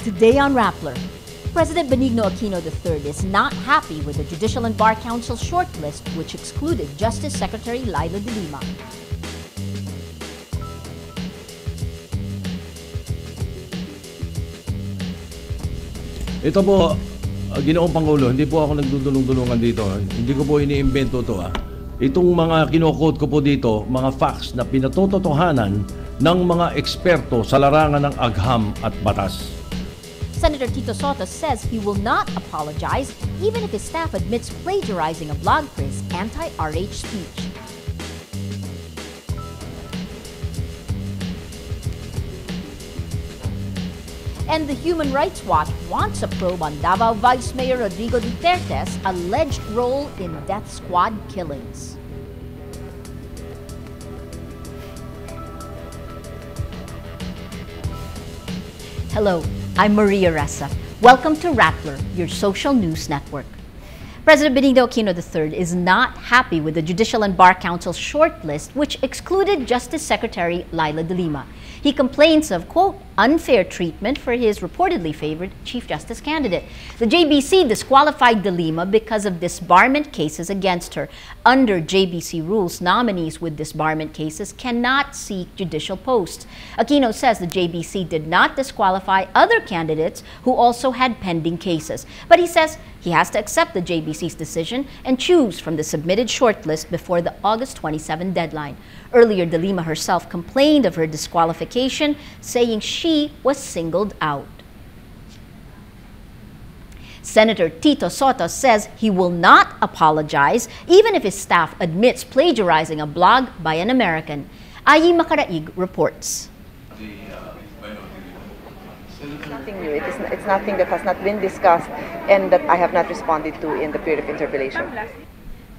Today on Rappler, President Benigno Aquino III is not happy with the Judicial and Bar Council shortlist, which excluded Justice Secretary Leila de Lima. Ito po, Ginoong Pangulo, hindi po ako nagdudulong-dulungan dito. Hindi ko po iniimbento to. Itong mga kinokode ko po dito, mga facts na pinatototohanan ng mga eksperto sa larangan ng agham at batas. Senator Tito Sotto says he will not apologize even if his staff admits plagiarizing a blog for his anti-RH speech. And the Human Rights Watch wants a probe on Davao Vice Mayor Rodrigo Duterte's alleged role in death squad killings. Hello, I'm Maria Ressa. Welcome to Rappler, your social news network. President Benigno Aquino III is not happy with the Judicial and Bar Council's shortlist, which excluded Justice Secretary Leila de Lima. He complains of, quote, unfair treatment for his reportedly favored Chief Justice candidate. The JBC disqualified de Lima because of disbarment cases against her. Under JBC rules, nominees with disbarment cases cannot seek judicial posts. Aquino says the JBC did not disqualify other candidates who also had pending cases. But he says he has to accept the JBC's decision and choose from the submitted shortlist before the August 27 deadline. Earlier, de Lima herself complained of her disqualification, saying she was singled out. Senator Tito Sotto says he will not apologize even if his staff admits plagiarizing a blog by an American. Ayi Makaraig reports. It's nothing new. It's nothing that has not been discussed and that I have not responded to in the period of interpellation.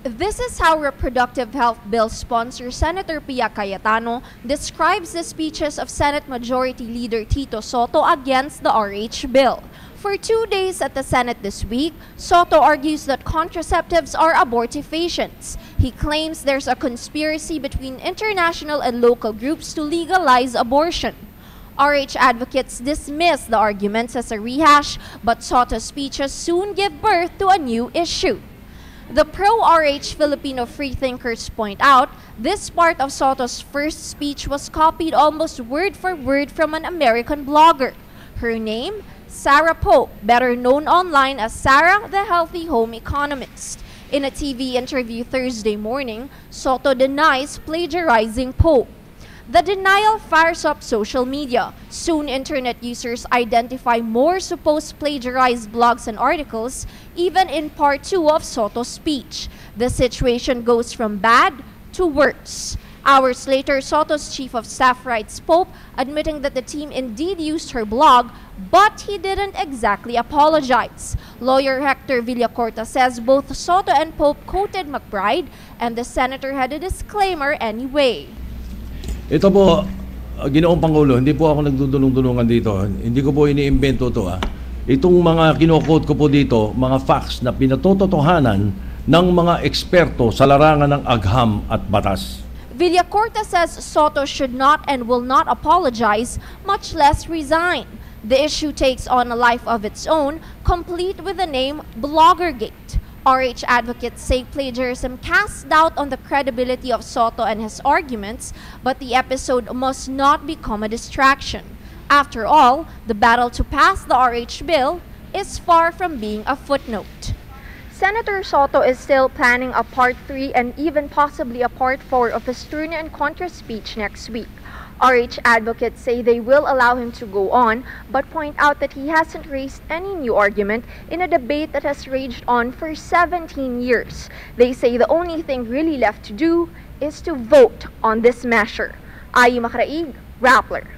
This is how Reproductive Health Bill sponsor Senator Pia Cayetano describes the speeches of Senate Majority Leader Tito Sotto against the RH bill. For 2 days at the Senate this week, Sotto argues that contraceptives are abortifacients. He claims there's a conspiracy between international and local groups to legalize abortion. RH advocates dismiss the arguments as a rehash, but Sotto's speeches soon give birth to a new issue. The pro-RH Filipino freethinkers point out this part of Sotto's first speech was copied almost word for word from an American blogger. Her name, Sarah Pope, better known online as Sarah the Healthy Home Economist. In a TV interview Thursday morning, Sotto denies plagiarizing Pope. The denial fires up social media. Soon, internet users identify more supposed plagiarized blogs and articles, even in part 2 of Sotto's speech. The situation goes from bad to worse. Hours later, Sotto's chief of staff writes Pope, admitting that the team indeed used her blog, but he didn't exactly apologize. Lawyer Hector Villacorta says both Sotto and Pope quoted McBride, and the senator had a disclaimer anyway. Ito po, Ginoong Pangulo, hindi po ako nagdudulong-dulungan dito. Hindi ko po iniimbento to. Itong mga kinokode ko po dito, mga facts na pinatototohanan ng mga eksperto sa larangan ng agham at batas. Villacorta says Sotto should not and will not apologize, much less resign. The issue takes on a life of its own, complete with the name Bloggergate. RH advocates say plagiarism casts doubt on the credibility of Sotto and his arguments, but the episode must not become a distraction. After all, the battle to pass the RH bill is far from being a footnote. Senator Sotto is still planning a Part 3 and even possibly a Part 4 of his Turna and Contra speech next week. RH advocates say they will allow him to go on, but point out that he hasn't raised any new argument in a debate that has raged on for 17 years. They say the only thing really left to do is to vote on this measure. Ayi Makaraig, Rappler.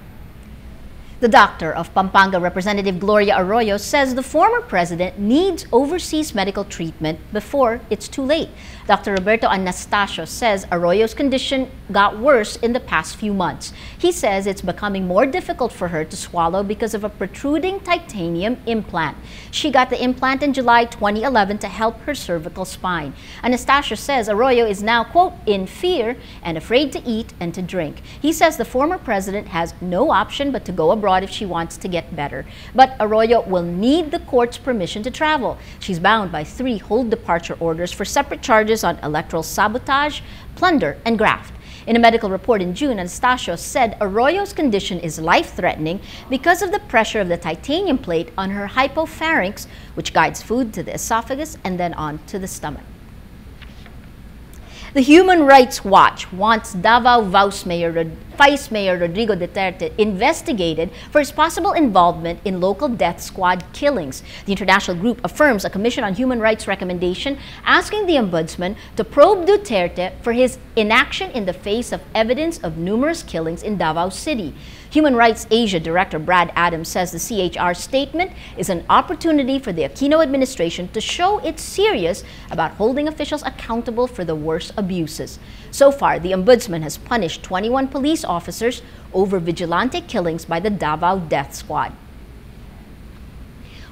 The doctor of Pampanga, Representative Gloria Arroyos, says the former president needs overseas medical treatment before it's too late. Dr. Roberto Anastasio says Arroyo's condition got worse in the past few months. He says it's becoming more difficult for her to swallow because of a protruding titanium implant. She got the implant in July 2011 to help her cervical spine. Anastasio says Arroyo is now, quote, in fear and afraid to eat and to drink. He says the former president has no option but to go abroad abroad if she wants to get better. But Arroyo will need the court's permission to travel. She's bound by 3 hold departure orders for separate charges on electoral sabotage, plunder, and graft. In a medical report in June, Anastasio said Arroyo's condition is life-threatening because of the pressure of the titanium plate on her hypopharynx, which guides food to the esophagus and then on to the stomach. The Human Rights Watch wants Davao Vice Mayor Rodrigo Duterte investigated for his possible involvement in local death squad killings. The international group affirms a Commission on Human Rights recommendation asking the Ombudsman to probe Duterte for his inaction in the face of evidence of numerous killings in Davao City. Human Rights Asia Director Brad Adams says the CHR statement is an opportunity for the Aquino administration to show it's serious about holding officials accountable for the worst abuses. So far, the Ombudsman has punished 21 police officers over vigilante killings by the Davao Death Squad.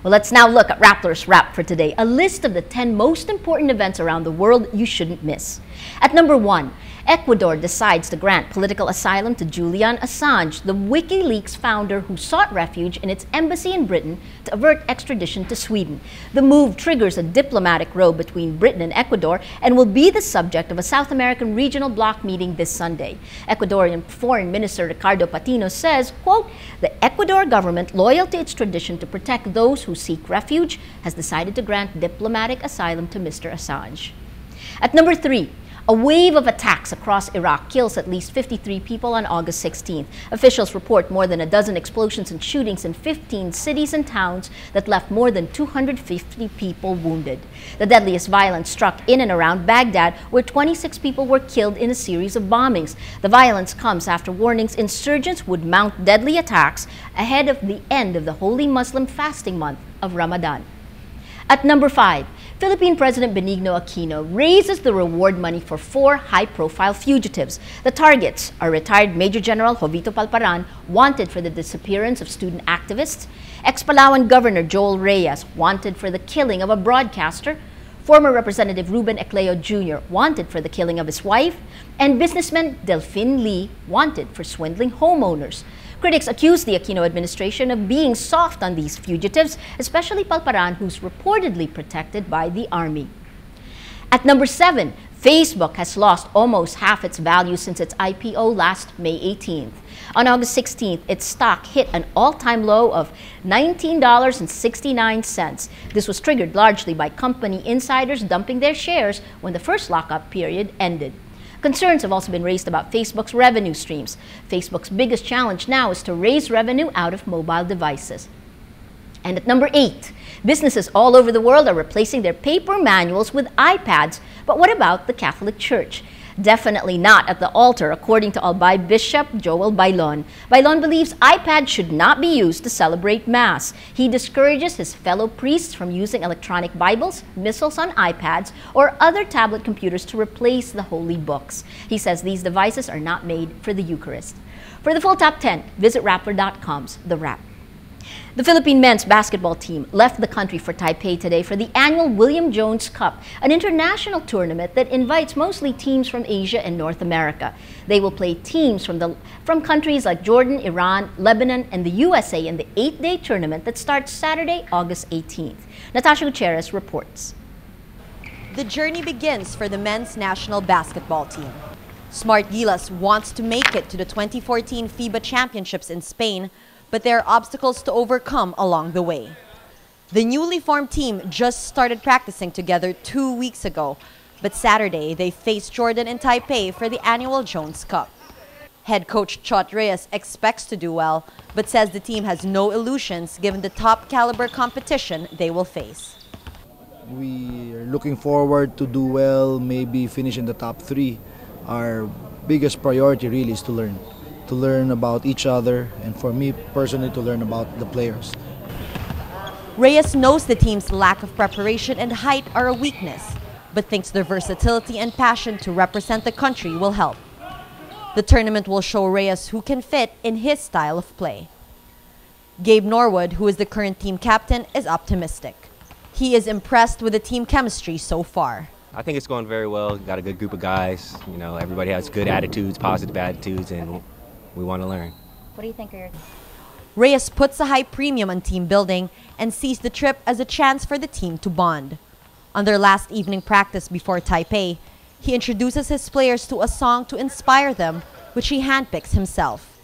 Well, let's now look at Rapplers Wrap for today, a list of the 10 most important events around the world you shouldn't miss. At number 1, Ecuador decides to grant political asylum to Julian Assange, the WikiLeaks founder who sought refuge in its embassy in Britain to avert extradition to Sweden. The move triggers a diplomatic row between Britain and Ecuador and will be the subject of a South American regional bloc meeting this Sunday. Ecuadorian Foreign Minister Ricardo Patino says, quote, "The Ecuador government, loyal to its tradition to protect those who seek refuge, has decided to grant diplomatic asylum to Mr. Assange." At number 3, a wave of attacks across Iraq kills at least 53 people on August 16th. Officials report more than a dozen explosions and shootings in 15 cities and towns that left more than 250 people wounded. The deadliest violence struck in and around Baghdad, where 26 people were killed in a series of bombings. The violence comes after warnings insurgents would mount deadly attacks ahead of the end of the holy Muslim fasting month of Ramadan. At number 5, Philippine President Benigno Aquino raises the reward money for 4 high-profile fugitives. The targets are retired Major General Jovito Palparan, wanted for the disappearance of student activists, ex-Palawan Governor Joel Reyes, wanted for the killing of a broadcaster, former Representative Ruben Ecleo Jr., wanted for the killing of his wife, and businessman Delphine Lee, wanted for swindling homeowners. Critics accuse the Aquino administration of being soft on these fugitives, especially Palparan, who's reportedly protected by the army. At number 7, Facebook has lost almost half its value since its IPO last May 18th. On August 16th, its stock hit an all-time low of $19.69. This was triggered largely by company insiders dumping their shares when the first lockup period ended. Concerns have also been raised about Facebook's revenue streams. Facebook's biggest challenge now is to raise revenue out of mobile devices. And at number 8, businesses all over the world are replacing their paper manuals with iPads. But what about the Catholic Church? Definitely not at the altar, according to Albay Bishop Joel Bailon. Bailon believes iPads should not be used to celebrate Mass. He discourages his fellow priests from using electronic Bibles, missals on iPads, or other tablet computers to replace the holy books. He says these devices are not made for the Eucharist. For the full top 10, visit Rappler.com's The Wrap. The Philippine men's basketball team left the country for Taipei today for the annual William Jones Cup, an international tournament that invites mostly teams from Asia and North America. They will play teams from countries like Jordan, Iran, Lebanon, and the USA in the 8-day tournament that starts Saturday, August 18th. Natasha Gutierrez reports. The journey begins for the men's national basketball team. Smart Gilas wants to make it to the 2014 FIBA Championships in Spain, but there are obstacles to overcome along the way. The newly formed team just started practicing together 2 weeks ago, but Saturday they faced Jordan in Taipei for the annual Jones Cup. Head coach Chot Reyes expects to do well, but says the team has no illusions given the top caliber competition they will face. We are looking forward to do well, maybe finish in the top 3. Our biggest priority really is to learn about each other, and for me personally, to learn about the players. Reyes knows the team's lack of preparation and height are a weakness, but thinks their versatility and passion to represent the country will help. The tournament will show Reyes who can fit in his style of play. Gabe Norwood, who is the current team captain, is optimistic. He is impressed with the team chemistry so far. I think it's going very well. Got a good group of guys. You know, everybody has good attitudes, positive attitudes, and we want to learn. What do you think are your... Reyes puts a high premium on team building and sees the trip as a chance for the team to bond. On their last evening practice before Taipei, he introduces his players to a song to inspire them, which he handpicks himself.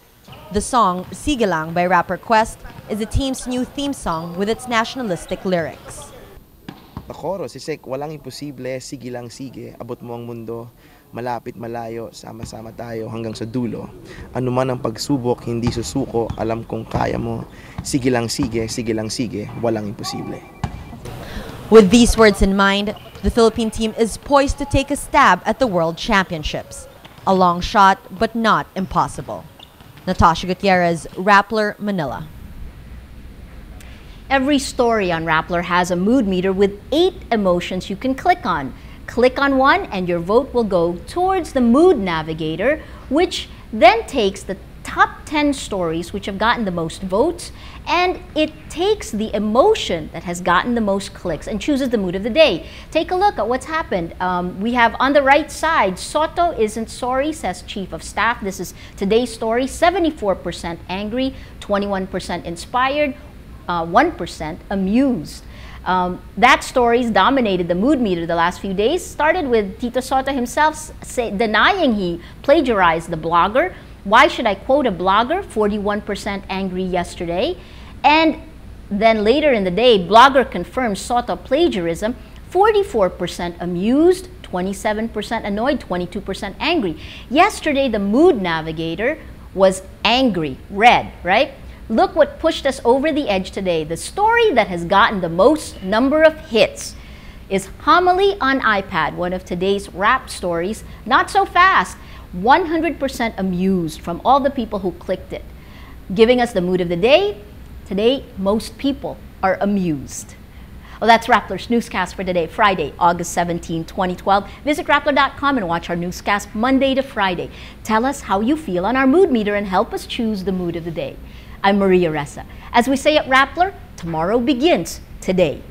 The song, Sige Lang by rapper Quest, is the team's new theme song with its nationalistic lyrics. The chorus is like, walang imposible, sige lang sige, abot mo ang mundo, malapit malayo, sama-sama tayo hanggang sa dulo. Ano man ang pagsubok, hindi susuko, alam kong kaya mo, sige lang sige, walang imposible. With these words in mind, the Philippine team is poised to take a stab at the World Championships. A long shot, but not impossible. Natasha Gutierrez, Rappler, Manila. Every story on Rappler has a mood meter with 8 emotions you can click on. Click on one and your vote will go towards the mood navigator, which then takes the top 10 stories which have gotten the most votes, and it takes the emotion that has gotten the most clicks and chooses the mood of the day. Take a look at what's happened. We have on the right side, Sotto isn't sorry, says Chief of Staff. This is today's story. 74% angry, 21% inspired, 1% amused. That story's dominated the mood meter the last few days. Started with Tito Sotto himself denying he plagiarized the blogger. Why should I quote a blogger? 41% angry yesterday. And then later in the day, blogger confirms Sotto plagiarism. 44% amused, 27% annoyed, 22% angry. Yesterday, the mood navigator was angry, red, right? Look what pushed us over the edge today. The story that has gotten the most number of hits is Homily on iPad, one of today's rap stories. Not so fast. 100% amused from all the people who clicked it. Giving us the mood of the day, today most people are amused. Well, that's Rappler's Newscast for today, Friday, August 17, 2012. Visit Rappler.com and watch our newscast Monday to Friday. Tell us how you feel on our mood meter and help us choose the mood of the day. I'm Maria Ressa. As we say at Rappler, tomorrow begins today.